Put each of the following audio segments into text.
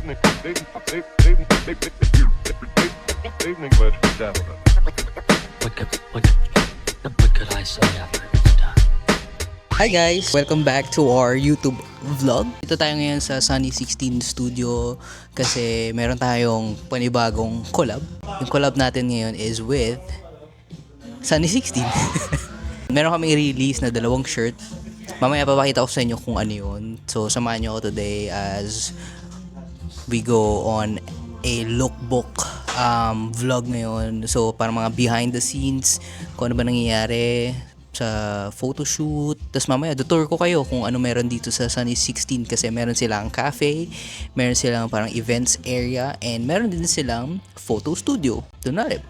Evening, ladies and gentlemen. What could I say after it's done? Hi guys! Welcome back to our YouTube vlog. Dito tayo ngayon sa Sunny 16 Studio kasi meron tayong panibagong collab. Yung collab natin ngayon is with Sunny 16. Meron kami release na dalawang shirt. Mamaya papakita ko sa inyo kung ano yun. So samahan nyo ako today as we go on a lookbook vlog ngayon. So parang mga behind the scenes, kung ano ba nangyayari sa photoshoot. Tapos mamaya tutur ko kayo kung ano meron dito sa Sunny 16 kasi meron silang cafe, meron silang parang events area, and meron din silang photo studio. Doon na rin,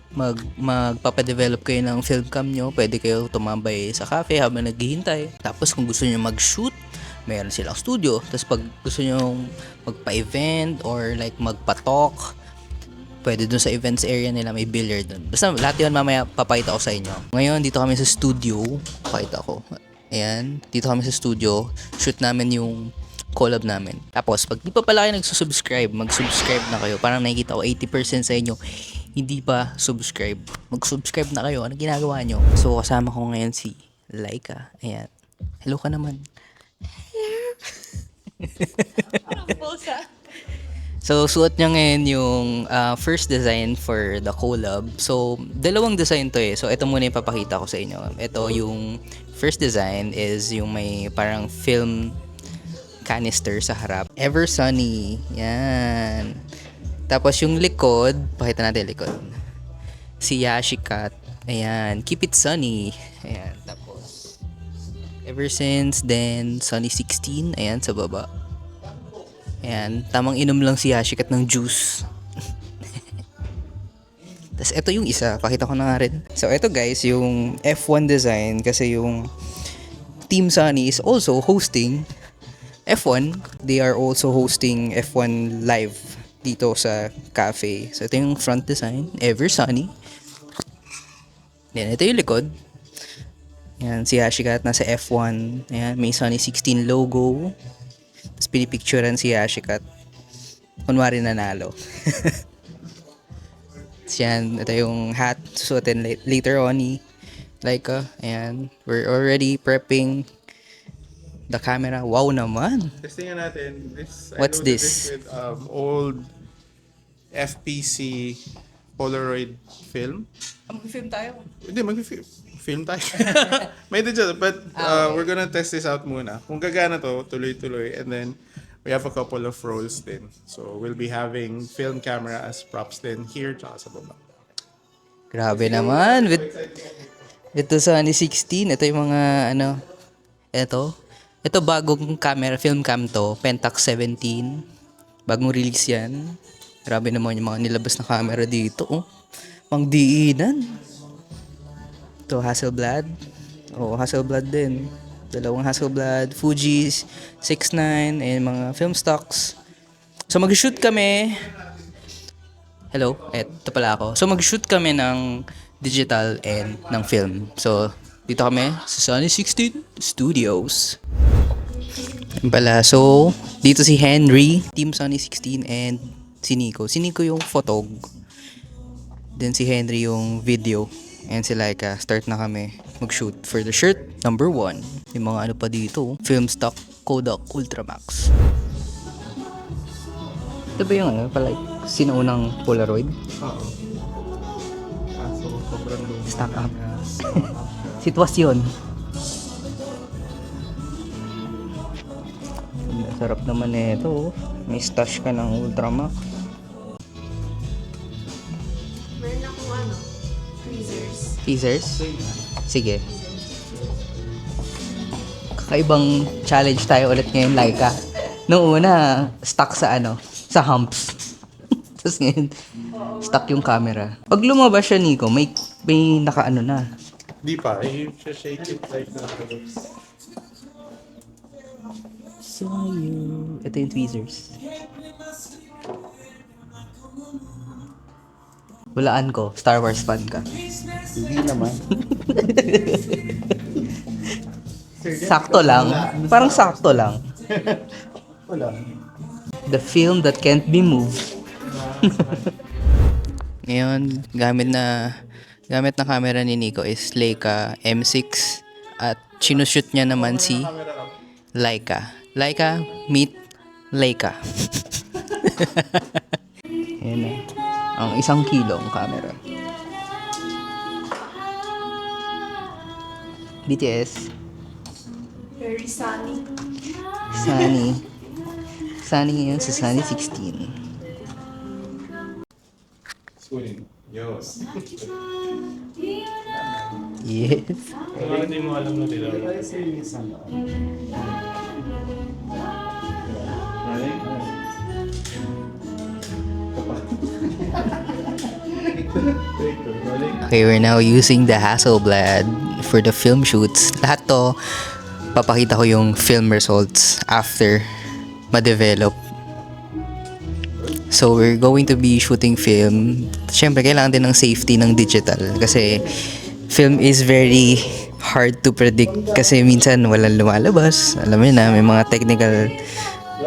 magpapadevelop kayo ng film cam nyo, pwede kayo tumambay sa cafe habang naghihintay. Tapos kung gusto nyo mag-shoot, meron silang studio. Tapos pag gusto nyo magpa-event or like magpa-talk, pwede dun sa events area nila, may billiard dun. Basta lahat yun mamaya papakita ko sa inyo. Ngayon, dito kami sa studio. Pakita ko. Ayan, dito kami sa studio. Shoot namin yung collab namin. Tapos, pag di pa pala kayo nagsusubscribe, mag-subscribe na kayo. Parang nakikita ko 80% sa inyo hindi pa subscribe. Mag-subscribe na kayo. Ano ginagawa nyo? So, kasama ko ngayon si Laika. Ayan. Hello ka naman. So, suot niya ngayon yung first design for the collab. So, dalawang design to eh. So, ito muna yung papakita ko sa inyo. Ito yung first design is yung may parang film canister sa harap. Ever Sunny. Yan. Tapos yung likod, pakita natin yung likod. Si Yashicat. Ayan. Keep it sunny. Ayan. Tapos, ever since then, Sunny 16. Ayan, sa baba. Ayan, tamang inom lang si Yashicat ng juice. Tapos ito yung isa, pakita ko na nga rin. So ito guys, yung F1 design kasi yung Team Sunny is also hosting F1. They are also hosting F1 live dito sa cafe. So ito yung front design, Ever Sunny. Yan, ito yung likod. Yan, si Yashicat nasa F1. Ayan, may Sunny 16 logo. Tapos pinipicturean si Yashicat. Kunwari nanalo. Yan, ito yung hat. Suotin later on ni Laika. Ayan. We're already prepping the camera. Wow naman. Testingan natin. What's I loaded this? With old FPC Polaroid film. Mag-film tayo. Hindi, mag-film tayo. May dyan, but we're gonna test this out muna. Kung gagana to, tuloy-tuloy. And then, we have a couple of rolls din. So, we'll be having film camera as props din here, tsaka sa baba. Grabe naman. Ito sa Sunny 16. Ito yung mga ano. Ito bagong camera, film cam to. Pentax 17. Bagong release yan. Grabe naman yung mga nilabas na camera dito. Oh. Pang diinan. Ito, Hasselblad. Hasselblad din. Dalawang Hasselblad. Fuji 6.9 and mga film stocks. So mag-shoot kami. Hello, eto pala ako. So mag-shoot kami ng digital and ng film. So dito kami sa Sunny 16 Studios. Yan pala. So dito si Henry, Team Sunny 16, and si Nico. Si Nico yung photog. Then si Henry yung video. And si Laika, start na kami mag-shoot for the shirt number 1. Yung mga ano pa dito, film stock Kodak Ultramax. Ito ba yung ano, pala sinuunang Polaroid? Oo. So, sobrang luma. Stock up. Sitwasyon. Sarap naman ito. May stash ka ng Ultramax. Meron akong tweezers. Teasers? Sige. Kakaibang challenge tayo ulit ngayon, Laika. Noong una, stuck sa sa humps. Tapos ngayon, stuck yung camera. Pag lumabas siya, Nico, may nakaano na. Di pa. I-shake it like that. So, ito yung tweezers. Walaan ko, Star Wars fan ka. Hindi naman. Sakto lang. Parang sakto lang. Wala. The film that can't be moved. Ngayon, gamit na camera ni Nico is Leica M6 at sinushoot niya naman si Leica. Leica meet Leica. Ayan na. Ang 1 kilong camera. BTS. Very sunny. Sunny. Sunny ngayon sa Sunny 16. Swing. Yo. Yes. Hindi mo alam na nila. Okay, we're now using the Hasselblad for the film shoots. Lahat to, papakita ko yung film results after ma-develop. So, we're going to be shooting film. Siyempre, kailangan din ng safety ng digital kasi film is very hard to predict kasi minsan walang lumalabas. Alam mo na, may mga technical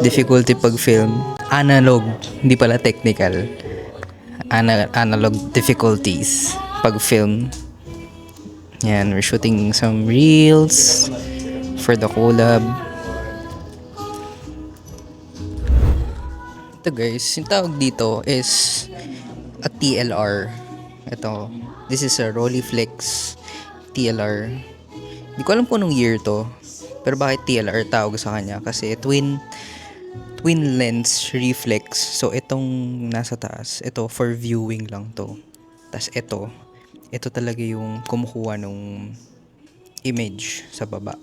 difficulty pag film. Analog, hindi pala technical. Analog difficulties pag film. Yan, we're shooting some reels for the collab. Ito guys, yung tawag dito is a TLR. Ito, this is a Rolleiflex TLR. Hindi ko alam kung anong year to, pero bakit TLR tawag sa kanya? Kasi twin lens reflex. So itong nasa taas, ito for viewing lang to. Tas ito talaga yung kumukuha ng image sa baba.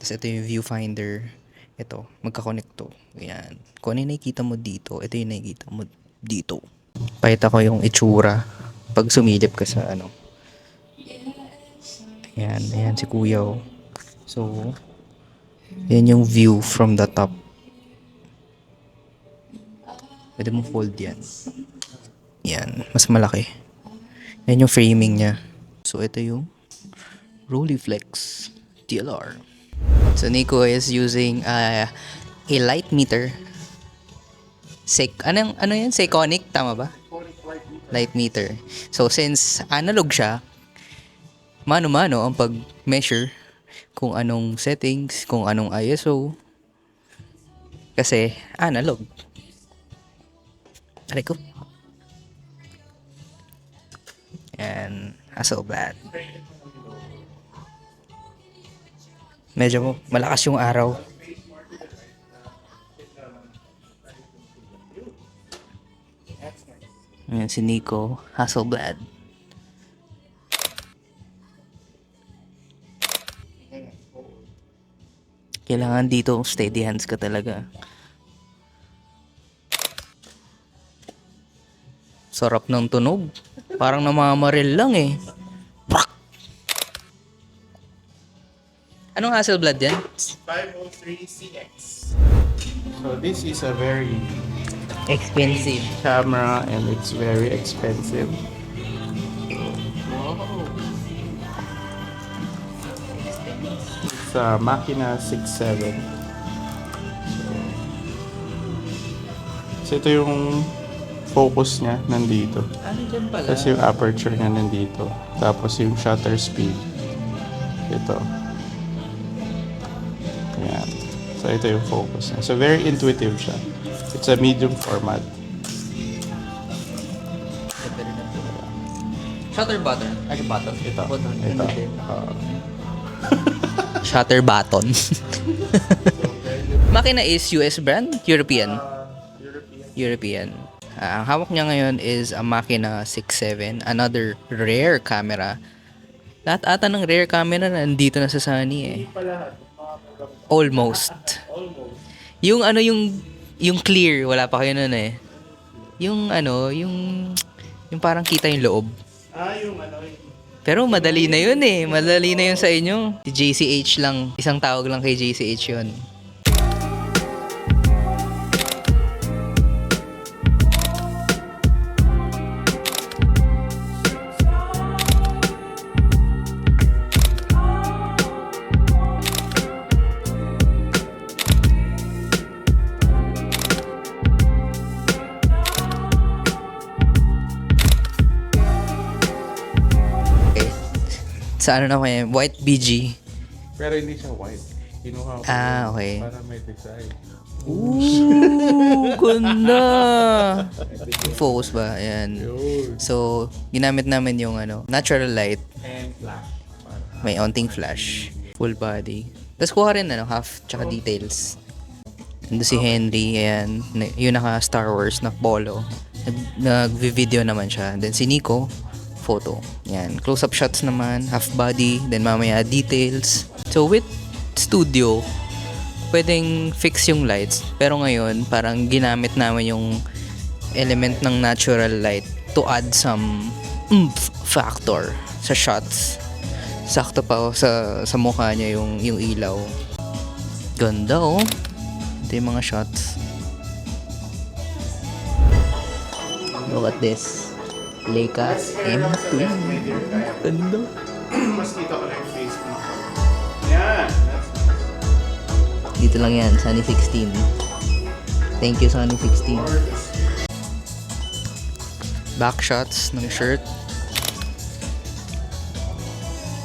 Tas ito yung viewfinder. Ito, magka-connect to. Ayan. Kung ano yung nakikita mo dito, ito yung nakikita mo dito. Pakita ko yung itsura pag sumilip ka sa ano. Ayan, ayan si Kuya. Oh. So, yan yung view from the top. Pwede mo fold yan. Yan, mas malaki. Yan yung framing niya. So, ito yung Rolleiflex TLR. So, Nico is using a light meter. Ano yan? Seiconic? Tama ba? Light meter. So, since analog siya, mano-mano ang pag-measure kung anong settings, kung anong ISO. Kasi, analog. Aray ko. Yan. Hasselblad. Medyo malakas yung araw. Ayan si Nico Hasselblad. Kailangan dito steady hands ka talaga. Sarap ng tunog. Parang namamaril lang eh. Anong Hasselblad yan? 503CX. So this is a very Expensive. camera and it's very expensive. It's a Makina 6.7. So ito yung focus niya nandito. Ano dyan pala? Tapos yung aperture niya nandito. Tapos yung shutter speed. Ito. Ayan. So ito yung focus niya. So very intuitive siya. It's a medium format. Shutter button. Ano button? Ito. Button. Ito. Shutter button. Makina is US brand? European? European. Ang hawak niya ngayon is a Makina 6.7. Another rare camera. Lahat ata ng rare camera nandito na sa Sony eh. Almost. Yung ano yung clear, wala pa kayo nun eh. Yung ano, yung parang kita yung loob. Yung ano, Pero madali na yun eh. Madali na yun sa inyo. Si JCH lang. Isang tawag lang kay JCH yun. Sa ano na kaya? White BG. Pero hindi siya white. Kinuha ko Okay. para may design. Ooh, ganda! Focus ba? Ayan. Yun. So, ginamit namin yung natural light. And black. May onting flash. Full body. Tapos kuha rin half tsaka details. Nandun si Henry, ayan. Yung naka Star Wars na polo. Nag-video naman siya. Then si Nico, photo. Yan. Close-up shots naman, half body, then mamaya details. So with studio, pwedeng fix yung lights. Pero ngayon, parang ginamit namin yung element ng natural light to add some factor sa shots. Sakto pa sa mukha niya yung ilaw. Ganda oh. Ito yung mga shots. Look at this. Leica M2. Ganda. Mas kita ko na yung face mo. Yan. Dito lang yan, Sunny 16. Thank you, Sunny 16. Back shots ng shirt.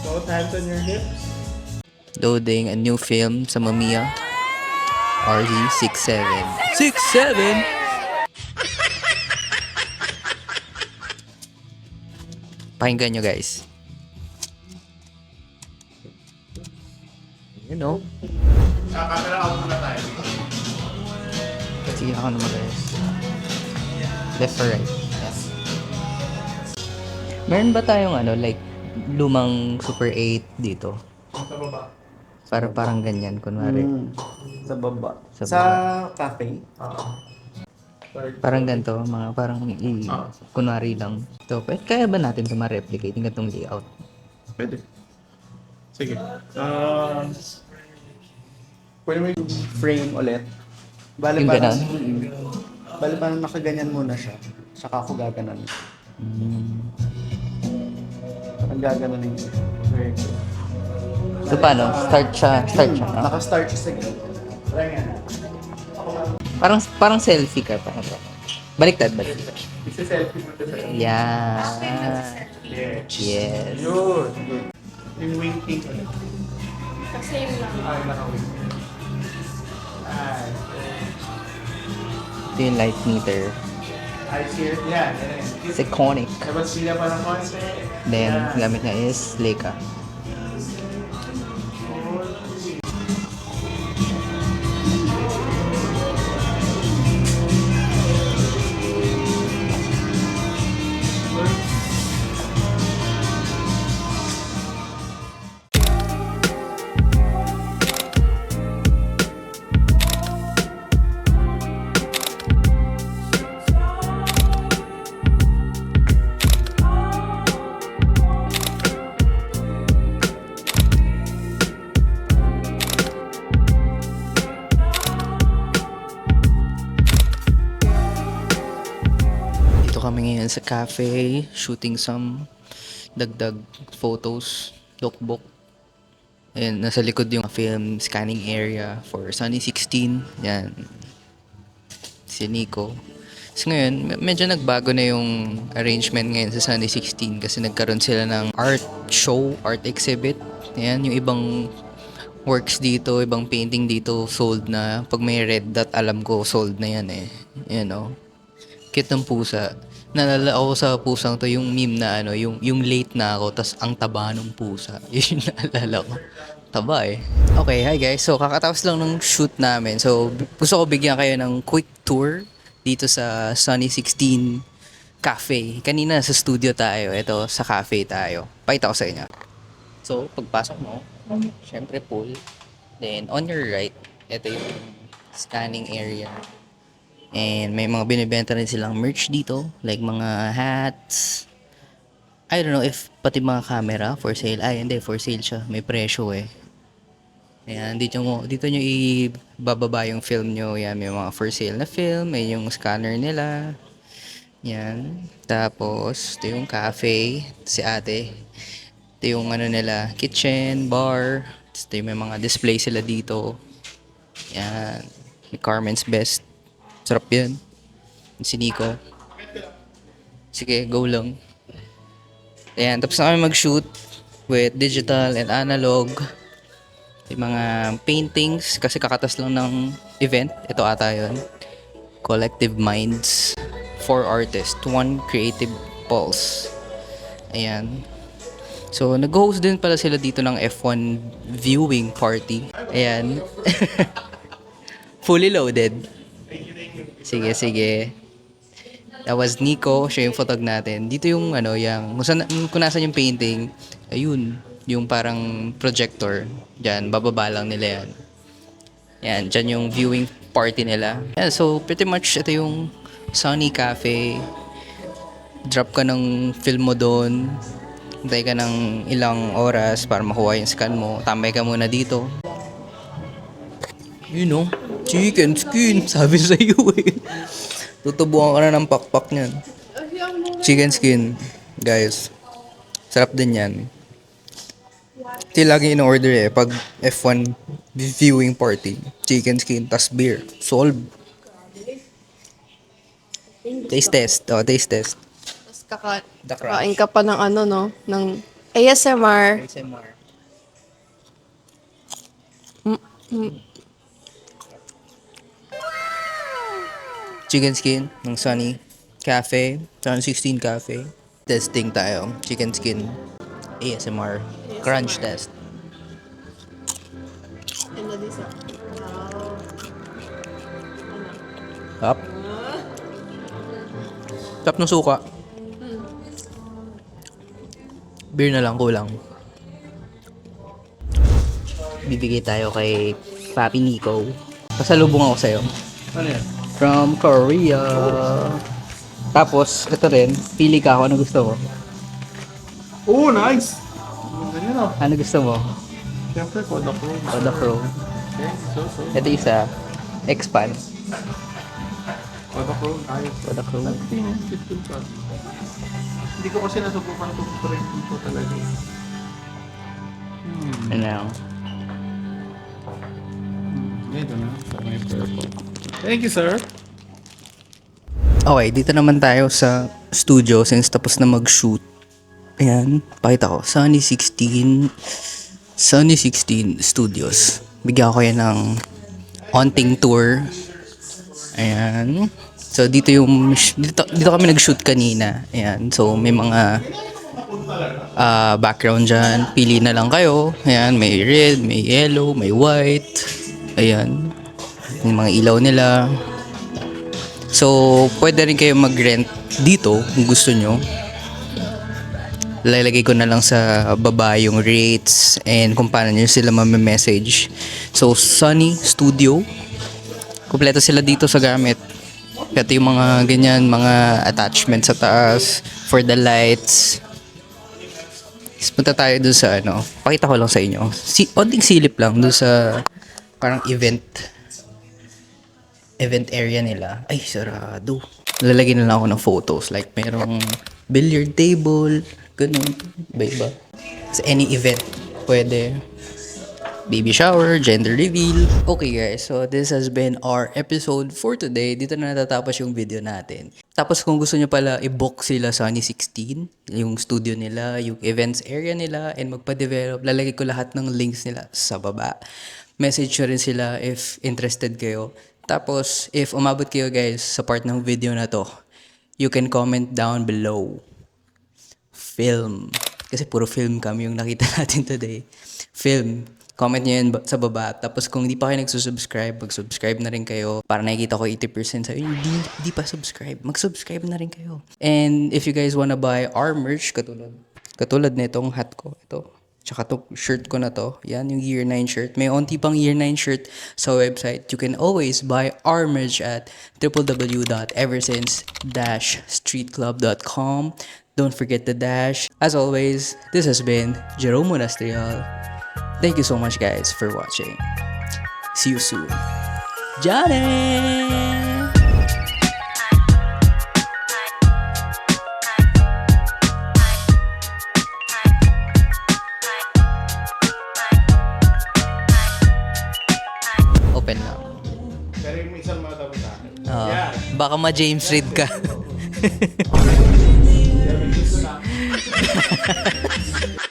Both hands on your hips. Loading a new film sa Mamiya. RZ67. 67! Pakinggan nyo guys. You know? Camera out muna tayo. Sige ako naman guys. Left or right? Yes. Meron ba tayong like lumang Super 8 dito? Sa baba. Parang ganyan, kunwari. Sa baba. Sa Sa baba. cafe. Parang ganito, mga parang kunwari lang. So, kaya ba natin ito ma-replicate yung ganitong layout? Pwede. Sige. Pwede mo yung Frame ulit. Bale Yung parang, ganun? bale parang nakaganyan muna siya. Saka ako gaganon. Parang gaganon yung very good. So, paano? Start siya. No? Naka-start siya sa gate. Parang yan. Parang selfie ka. Baliktad. isa-selfie mo ito sa Yeah. Yes. Yun. Yung winking ulit. Kasi yun lang. Ay, naka-wink. Ay. Ito yung light meter. I see it. Yan. It's iconic. Tapos sila parang konse. Then, gamit niya is Leica. Kami ngayon sa cafe, shooting some dagdag photos, lookbook. Ayan, nasa likod yung film scanning area for Sunny 16. Yan. Si Nico. So ngayon, medyo nagbago na yung arrangement ngayon sa Sunny 16 kasi nagkaroon sila ng art show, art exhibit. Ayan, yung ibang works dito, ibang painting dito sold na. Pag may red dot, alam ko sold na yan eh. Yan o. Cute ng pusa. Nalala ako sa pusang to yung meme na yung late na ako tas ang taba ng pusa. Yun yung naalala ko. Taba eh. Okay, hi guys. So kakatapos lang ng shoot namin. So gusto ko bigyan kayo ng quick tour dito sa Sunny 16 Cafe. Kanina sa studio tayo. Ito sa cafe tayo. Pakita ko sa inyo. So pagpasok mo, syempre pool. Then on your right, ito yung scanning area. And may mga binibenta rin silang merch dito. Like mga hats. I don't know if pati mga camera for sale. Ay, hindi. For sale siya. May presyo eh. Ayan. Dito nyo ibababa yung film nyo. Yan. May mga for sale na film. May yung scanner nila. Yan. Tapos, ito yung cafe. Si ate. Ito yung nila. Kitchen, bar. Ito yung may mga display sila dito. Yan. May Carmen's Best. Sarap yan. Si Nico. Sige, go lang. Ayan, tapos na kami mag-shoot. with digital and analog. Yung mga paintings kasi kakatas lang ng event. Ito ata yun. Collective Minds. 4 artists, 1 creative pulse. Ayan. So, nag-host din pala sila dito ng F1 viewing party. Ayan. Fully loaded. Sige, sige. That was Nico. Siya yung photog natin. Dito yung ano, yung, kung nasan yung painting, ayun. Yung parang projector. Diyan, bababa lang nila yan. Yan, dyan yung viewing party nila. Yeah, so, pretty much ito yung Sunny Cafe. Drop ka ng film mo doon. Hintay ka ng ilang oras para makuha yung scan mo. Tambay ka muna dito. You know, chicken skin. Sabi sa iyo eh. Tutubuan ka na ng pakpak niyan. Chicken skin. Guys, sarap din yan. Ito yung lagi in-order eh. Pag F1 viewing party. Chicken skin, tas beer. Solve. Taste test. Oh, taste test. Tapos The crush. kakain ka pa ng ano, no? Ng ASMR. ASMR. Chicken skin ng Sunny Cafe. Sunny 16 Cafe. Testing tayo. Chicken skin ASMR. Crunch test. Ano din sa... Up. Tap ng suka. Beer na lang, kulang. Bibigay tayo kay Papi Nico. Pasalubong ako sa'yo. Ano yan? From Korea. Tapos, ito rin. Pili ka ako. Ano gusto mo? Oh, nice! Ganyan o. Ano gusto mo? Siyempre, Kodak Room. Kodak Pro. Okay, so. Ito isa. Expand. Kodak Room, ayos. Kodak Pro. Tingin, cute ka. Hindi ko kasi nasubukan itong trend dito talaga. Ano? Ito na, sa may purple. Thank you, sir. Okay, dito naman tayo sa studio since tapos na mag-shoot. Ayan, pakita ko. Sunny 16 Studios. Bigyan ko yan ng onting tour. Ayan. So dito dito kami nag-shoot kanina. Ayan. So may mga background dyan. Pili na lang kayo. Ayan, may red, may yellow, may white. Ayan. Yung mga ilaw nila. So, pwede rin kayo mag-rent dito kung gusto nyo. Lalagay ko na lang sa baba yung rates and kung paano nyo sila mamemessage. So, Sunny Studio. Kompleto sila dito sa gamit. Ito yung mga ganyan, mga attachments sa taas for the lights. Punta tayo dun sa ano. Pakita ko lang sa inyo. Onting silip lang dun sa parang event area nila. Ay, sarado. Lalagyan na lang ako ng photos. Like, merong billiard table. Ganun. Iba-iba. Sa any event, pwede. Baby shower, gender reveal. Okay guys, so this has been our episode for today. Dito na natatapos yung video natin. Tapos kung gusto nyo pala i-book sila sa Sunny 16, yung studio nila, yung events area nila, and magpa-develop, lalagay ko lahat ng links nila sa baba. Message nyo rin sila if interested kayo. Tapos, if umabot kayo guys sa part ng video na to, you can comment down below. Film. Kasi puro film kami yung nakita natin today. Film. Comment nyo yun sa baba. Tapos kung hindi pa kayo nagsusubscribe, mag-subscribe na rin kayo. Para nakikita ko 80% sa hindi pa subscribe. Mag-subscribe na rin kayo. And if you guys wanna buy our merch, katulad nitong hat ko. Ito. Tsaka to shirt ko na to. Yan, yung Year 9 shirt. May onti pang Year 9 shirt sa website. You can always buy our merch at www.eversense-streetclub.com. Don't forget the dash. As always, this has been Jerome Monastrial. Thank you so much guys for watching. See you soon. Johnny! Open lang. Pero yung isang mata mo sa akin. Baka ma-James Reid ka. Yeah.